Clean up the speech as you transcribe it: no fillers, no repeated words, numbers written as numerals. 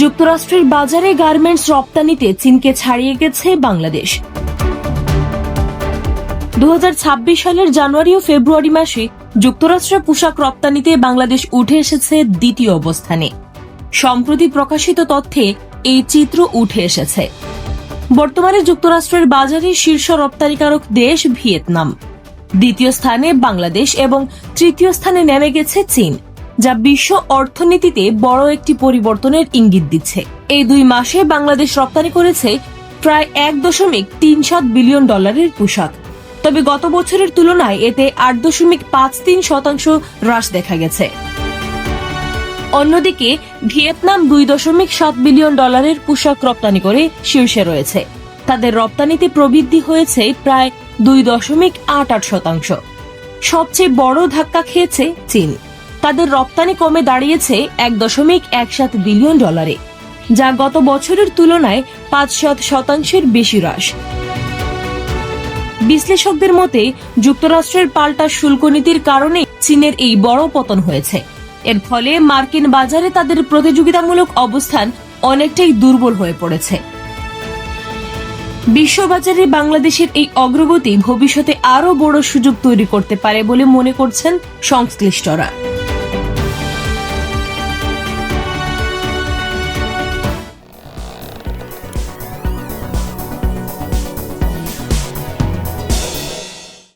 যুক্তরাষ্ট্রের বাজারে গার্মেন্টস রপ্তানিতে চীনকে ছাড়িয়ে গেছে বাংলাদেশ। 2026 সালের জানুয়ারি ও ফেব্রুয়ারি মাসে যুক্তরাষ্ট্রের পোশাক রপ্তানিতে বাংলাদেশ উঠে এসেছে দ্বিতীয় অবস্থানে। সম্প্রতি প্রকাশিত তথ্যে এই চিত্র উঠে এসেছে। বর্তমানে যুক্তরাষ্ট্রের বাজারে শীর্ষ রপ্তানিকারক দেশ ভিয়েতনাম, দ্বিতীয় স্থানে বাংলাদেশ এবং তৃতীয় স্থানে নেমে গেছে চীন, যা বিশ্ব অর্থনীতিতে বড় একটি পরিবর্তনের ইঙ্গিত দিচ্ছে। এই 2 মাসে বাংলাদেশ রপ্তানি করেছে প্রায় $1.37 বিলিয়ন পোশাক। তবে গত বছরের তুলনায় এতে 8.53% হ্রাস দেখা গেছে। অন্যদিকে ভিয়েতনাম $2.7 বিলিয়ন পোশাক রপ্তানি করে শীর্ষে রয়েছে। তাদের রপ্তানিতে প্রবৃদ্ধি হয়েছে প্রায় 2.88%। সবচেয়ে বড় ধাক্কা খেয়েছে চীন। তাদের রপ্তানি কমে দাঁড়িয়েছে $1.17 বিলিয়ন, যা গত বছরের তুলনায় 5% বেশি হ্রাস। বিশ্লেষকদের মতে যুক্তরাষ্ট্রের পাল্টা শুল্ক নীতির কারণে চীনের এই বড় পতন হয়েছে। এর ফলে মার্কিন বাজারে তাদের প্রতিযোগিতামূলক অবস্থান অনেকটাই দুর্বল হয়ে পড়েছে। বিশ্ববাজারে বাংলাদেশের এই অগ্রগতি ভবিষ্যতে আরও বড় সুযোগ তৈরি করতে পারে বলে মনে করছেন সংশ্লিষ্টরা।